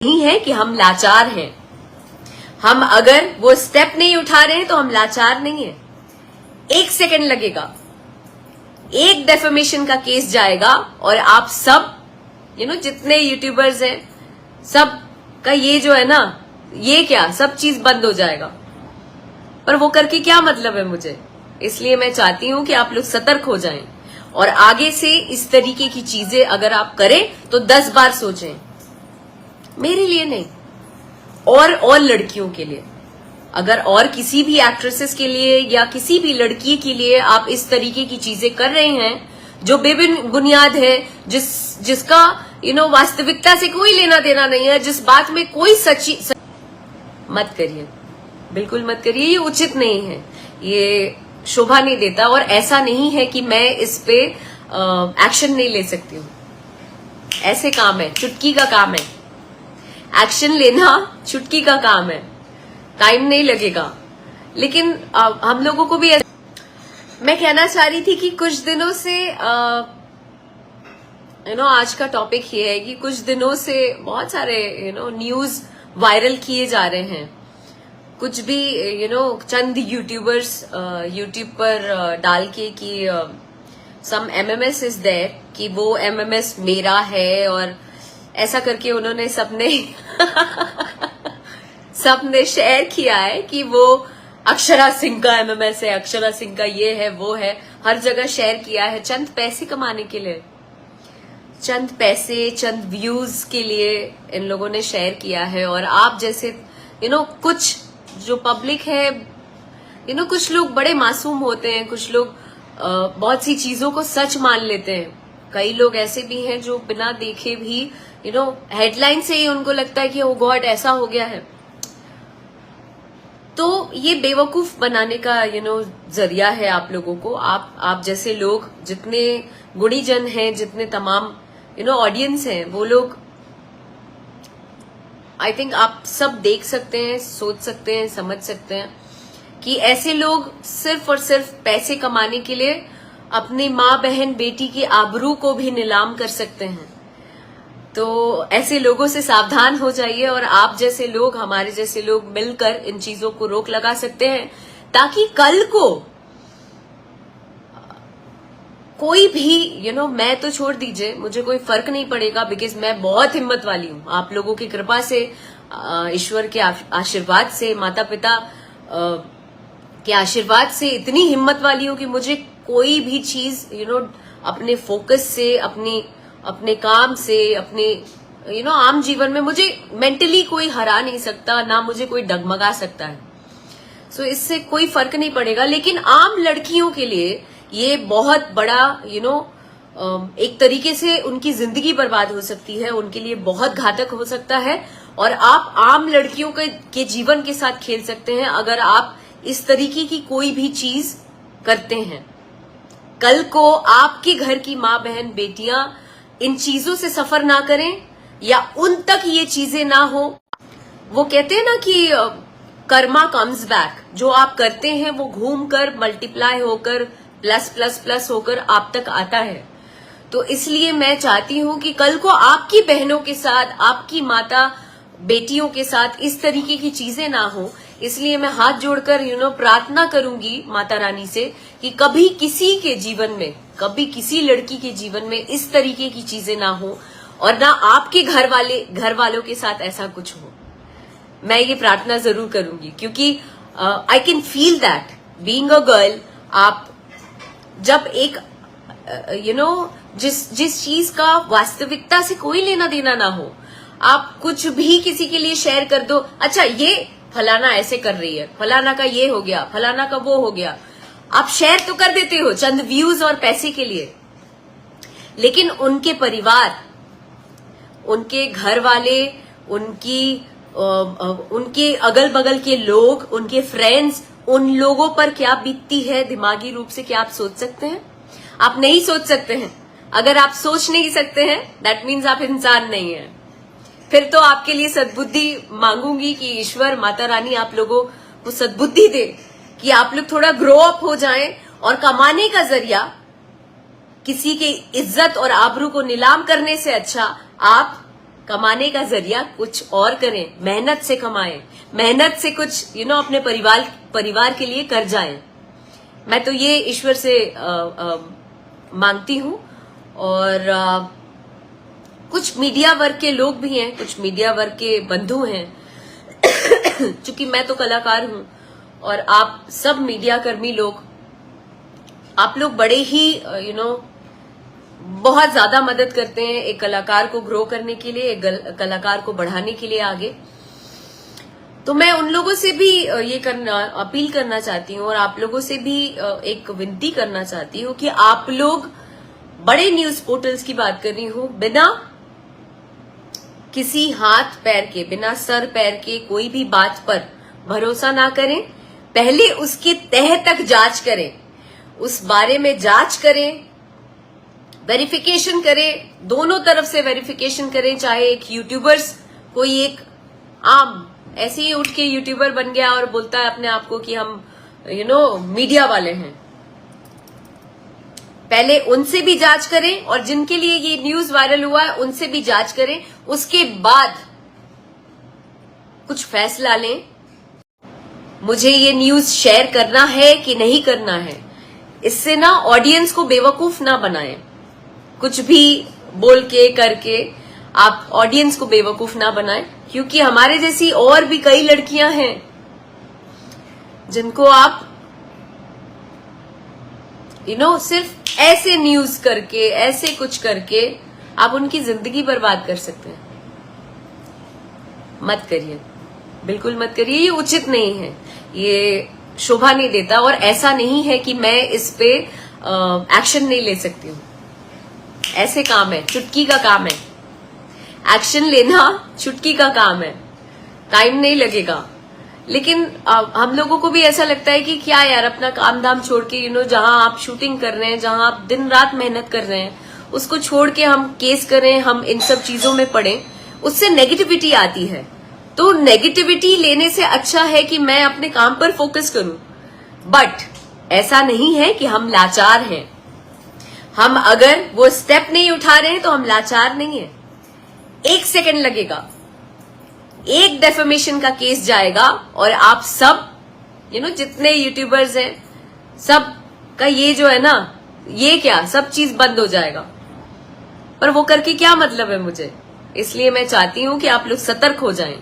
नहीं है कि हम लाचार हैं। हम अगर वो स्टेप नहीं उठा रहे हैं तो हम लाचार नहीं है। 1 सेकंड लगेगा, एक डेफेमेशन का केस जाएगा और आप सब जितने यूट्यूबर्स हैं सब का ये जो है ना, ये क्या सब चीज बंद हो जाएगा। पर वो करके क्या मतलब है मुझे। इसलिए मैं चाहती हूं कि आप लोग सतर्क हो जाएं और आगे से इस तरीके की चीजें अगर आप करें तो 10 बार सोचें। मेरे लिए नहीं, और लड़कियों के लिए। अगर और किसी भी एक्ट्रेसेस के लिए या किसी भी लड़की के लिए आप इस तरीके की चीजें कर रहे हैं जो बेबुनियाद है, जिसका वास्तविकता से कोई लेना देना नहीं है, जिस बात में कोई सच्ची मत करिए, बिल्कुल मत करिए। ये उचित नहीं है, ये शोभा नहीं देता। और ऐसा नहीं है कि मैं इस पे एक्शन नहीं ले सकती हूँ। ऐसे काम है, चुटकी का काम है। एक्शन लेना चुटकी का काम है, टाइम नहीं लगेगा। लेकिन हम लोगों को भी मैं कहना चाह रही थी कि कुछ दिनों से आज का टॉपिक ये है कि कुछ दिनों से बहुत सारे न्यूज वायरल किए जा रहे हैं। कुछ भी चंद यूट्यूबर्स यूट्यूब पर डाल के कि सम MMS इज देयर, कि वो MMS मेरा है, और ऐसा करके उन्होंने सबने शेयर किया है कि वो अक्षरा सिंह का MMS है, अक्षरा सिंह का ये है वो है। हर जगह शेयर किया है चंद पैसे कमाने के लिए, चंद पैसे, चंद व्यूज के लिए इन लोगों ने शेयर किया है। और आप जैसे कुछ जो पब्लिक है, कुछ लोग बड़े मासूम होते हैं, कुछ लोग बहुत सी चीजों को सच मान लेते हैं। कई लोग ऐसे भी हैं जो बिना देखे भी हेडलाइन से ही उनको लगता है कि ओ गॉड ऐसा हो गया है। तो ये बेवकूफ बनाने का जरिया है आप लोगों को। आप जैसे लोग, जितने गुणीजन हैं, जितने तमाम ऑडियंस हैं, वो लोग आई थिंक आप सब देख सकते हैं, सोच सकते हैं, समझ सकते हैं कि ऐसे लोग सिर्फ और सिर्फ पैसे कमाने के लिए अपनी माँ, बहन, बेटी की आबरू को भी नीलाम कर सकते हैं। तो ऐसे लोगों से सावधान हो जाइए। और आप जैसे लोग, हमारे जैसे लोग मिलकर इन चीजों को रोक लगा सकते हैं, ताकि कल को कोई भी मैं तो छोड़ दीजिए, मुझे कोई फर्क नहीं पड़ेगा, बिकॉज मैं बहुत हिम्मत वाली हूँ। आप लोगों की कृपा से, ईश्वर के आशीर्वाद से, माता पिता के आशीर्वाद से इतनी हिम्मत वाली हूँ कि मुझे कोई भी चीज अपने फोकस से, अपने काम से, अपने आम जीवन में मुझे मेंटली कोई हरा नहीं सकता, ना मुझे कोई डगमगा सकता है। सो इससे कोई फर्क नहीं पड़ेगा। लेकिन आम लड़कियों के लिए ये बहुत बड़ा एक तरीके से उनकी जिंदगी बर्बाद हो सकती है, उनके लिए बहुत घातक हो सकता है। और आप आम लड़कियों के जीवन के साथ खेल सकते हैं अगर आप इस तरीके की कोई भी चीज करते हैं। कल को आपके घर की माँ, बहन, बेटियां इन चीजों से सफर ना करें, या उन तक ये चीजें ना हो। वो कहते हैं ना कि कर्मा कम्स बैक। जो आप करते हैं वो घूमकर, मल्टीप्लाई होकर, प्लस प्लस प्लस होकर आप तक आता है। तो इसलिए मैं चाहती हूं कि कल को आपकी बहनों के साथ, आपकी माता, बेटियों के साथ इस तरीके की चीजें ना हो। इसलिए मैं हाथ जोड़कर प्रार्थना करूंगी माता रानी से कि कभी किसी के जीवन में, कभी किसी लड़की के जीवन में इस तरीके की चीजें ना हो, और ना आपके घर वालों के साथ ऐसा कुछ हो। मैं ये प्रार्थना जरूर करूंगी, क्योंकि I can feel that being a girl. आप जब एक जिस चीज का वास्तविकता से कोई लेना देना ना हो, आप कुछ भी किसी के लिए शेयर कर दो। अच्छा, ये फलाना ऐसे कर रही है, फलाना का ये हो गया, फलाना का वो हो गया। आप शेयर तो कर देते हो चंद व्यूज और पैसे के लिए, लेकिन उनके परिवार, उनके घर वाले, उनके अगल बगल के लोग, उनके फ्रेंड्स, उन लोगों पर क्या बीतती है दिमागी रूप से, क्या आप सोच सकते हैं? आप नहीं सोच सकते हैं। अगर आप सोच नहीं सकते हैं, दैट मीन्स आप इंसान नहीं है। फिर तो आपके लिए सद्बुद्धि मांगूंगी कि ईश्वर, माता रानी आप लोगों को सद्बुद्धि दे कि आप लोग थोड़ा ग्रो अप हो जाएं, और कमाने का जरिया किसी की इज्जत और आबरू को नीलाम करने से अच्छा आप कमाने का जरिया कुछ और करें, मेहनत से कमाएं, मेहनत से कुछ अपने परिवार के लिए कर जाएं। मैं तो ये ईश्वर से मांगती हूं। और कुछ मीडिया वर्ग के लोग भी हैं, कुछ मीडिया वर्ग के बंधु हैं चूंकि मैं तो कलाकार हूं और आप सब मीडिया कर्मी लोग, आप लोग बड़े ही बहुत ज्यादा मदद करते हैं एक कलाकार को ग्रो करने के लिए, एक कलाकार को बढ़ाने के लिए आगे। तो मैं उन लोगों से भी ये अपील करना चाहती हूँ और आप लोगों से भी एक विनती करना चाहती हूँ कि आप लोग बड़े न्यूज पोर्टल्स की बात कर रही हूँ, बिना किसी हाथ पैर के, बिना सर पैर के कोई भी बात पर भरोसा ना करें। पहले उसके तह तक जांच करें, उस बारे में जांच करें, वेरिफिकेशन करें, दोनों तरफ से वेरिफिकेशन करें। चाहे एक यूट्यूबर्स, कोई एक आम ऐसे ही उठ के यूट्यूबर बन गया और बोलता है अपने आप को कि हम मीडिया वाले हैं, पहले उनसे भी जांच करें और जिनके लिए ये न्यूज वायरल हुआ है उनसे भी जांच करें, उसके बाद कुछ फैसला लें। मुझे ये न्यूज शेयर करना है कि नहीं करना है, इससे ना ऑडियंस को बेवकूफ ना बनाएं। कुछ भी बोल के करके आप ऑडियंस को बेवकूफ ना बनाएं, क्योंकि हमारे जैसी और भी कई लड़कियां हैं जिनको आप सिर्फ ऐसे न्यूज करके, ऐसे कुछ करके आप उनकी जिंदगी बर्बाद कर सकते हैं। मत करिए, बिल्कुल मत करिए, ये उचित नहीं है, ये शोभा नहीं देता। और ऐसा नहीं है कि मैं इस पे एक्शन नहीं ले सकती हूँ, ऐसे काम है, चुटकी का काम है, एक्शन लेना चुटकी का काम है, टाइम नहीं लगेगा। लेकिन हम लोगों को भी ऐसा लगता है कि क्या यार, अपना काम धाम छोड़ के जहां आप शूटिंग कर रहे हैं, जहां आप दिन रात मेहनत कर रहे हैं, उसको छोड़ के हम केस करें, हम इन सब चीजों में पड़े, उससे नेगेटिविटी आती है। तो नेगेटिविटी लेने से अच्छा है कि मैं अपने काम पर फोकस करूं। बट ऐसा नहीं है कि हम लाचार हैं, हम अगर वो स्टेप नहीं उठा रहे हैं तो हम लाचार नहीं है। 1 सेकंड लगेगा, एक डेफेमेशन का केस जाएगा और आप सब जितने यूट्यूबर्स हैं, सब का ये जो है ना, ये क्या सब चीज बंद हो जाएगा। पर वो करके क्या मतलब है मुझे? इसलिए मैं चाहती हूं कि आप लोग सतर्क हो जाएं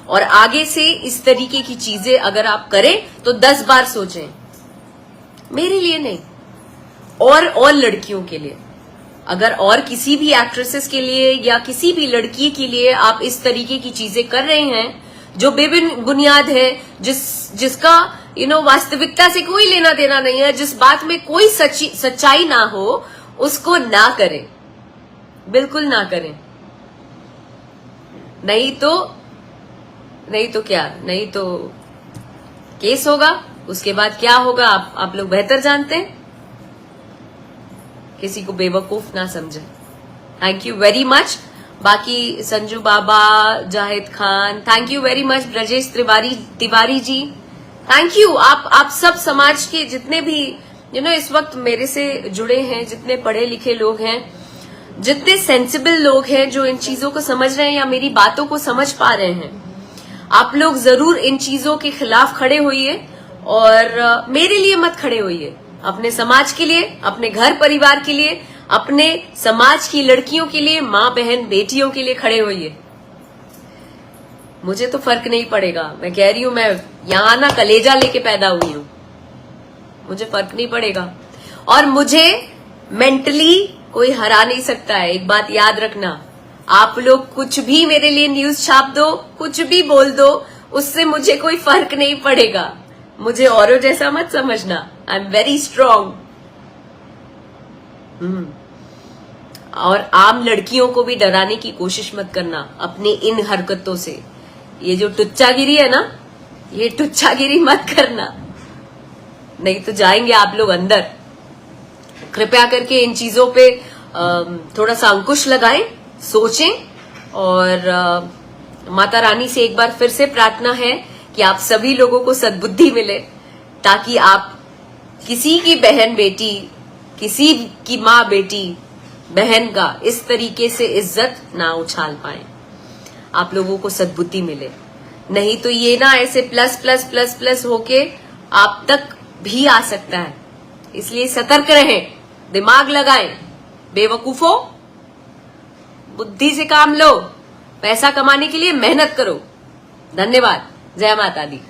और आगे से इस तरीके की चीजें अगर आप करें तो 10 बार सोचें। मेरे लिए नहीं, और लड़कियों के लिए, अगर और किसी भी एक्ट्रेसेस के लिए या किसी भी लड़की के लिए आप इस तरीके की चीजें कर रहे हैं जो बेबुनियाद है, जिसका वास्तविकता से कोई लेना देना नहीं है, जिस बात में कोई सच्चाई ना हो, उसको ना करें, बिल्कुल ना करें। नहीं तो क्या, नहीं तो केस होगा, उसके बाद क्या होगा आप लोग बेहतर जानते हैं। किसी को बेवकूफ ना समझे। Thank you very much. बाकी Sanju Baba, Zahid Khan, thank you very much. Brajesh Tiwari ji, thank you. आप सब समाज के जितने भी इस वक्त मेरे से जुड़े हैं, जितने पढ़े लिखे लोग हैं, जितने सेंसिबल लोग हैं, जो इन चीजों को समझ रहे हैं या मेरी बातों को समझ पा रहे हैं, आप लोग जरूर इन चीजों के खिलाफ खड़े होइए और मेरे लिए मत खड़े होइए, अपने समाज के लिए, अपने घर परिवार के लिए, अपने समाज की लड़कियों के लिए, माँ बहन बेटियों के लिए खड़े होइए। मुझे तो फर्क नहीं पड़ेगा, मैं कह रही हूं, मैं यहां ना कलेजा लेके पैदा हुई हूं, मुझे फर्क नहीं पड़ेगा और मुझे मेंटली कोई हरा नहीं सकता है। एक बात याद रखना, आप लोग कुछ भी मेरे लिए न्यूज छाप दो, कुछ भी बोल दो, उससे मुझे कोई फर्क नहीं पड़ेगा। मुझे औरों जैसा मत समझना, आई एम वेरी स्ट्रांग। और आम लड़कियों को भी डराने की कोशिश मत करना अपनी इन हरकतों से। ये जो टुच्चागिरी है ना, ये टुच्चागिरी मत करना, नहीं तो जाएंगे आप लोग अंदर। कृपया करके इन चीजों पे थोड़ा सा अंकुश लगाएं, सोचें और माता रानी से एक बार फिर से प्रार्थना है कि आप सभी लोगों को सद्बुद्धि मिले, ताकि आप किसी की बहन बेटी, किसी की माँ बेटी बहन का इस तरीके से इज्जत ना उछाल पाए। आप लोगों को सद्बुद्धि मिले। नहीं तो ये ना ऐसे प्लस प्लस प्लस प्लस होके आप तक भी आ सकता है। इसलिए सतर्क रहें, दिमाग लगाएं, बेवकूफों, बुद्धि से काम लो, पैसा कमाने के लिए मेहनत करो। धन्यवाद। जय माता दी।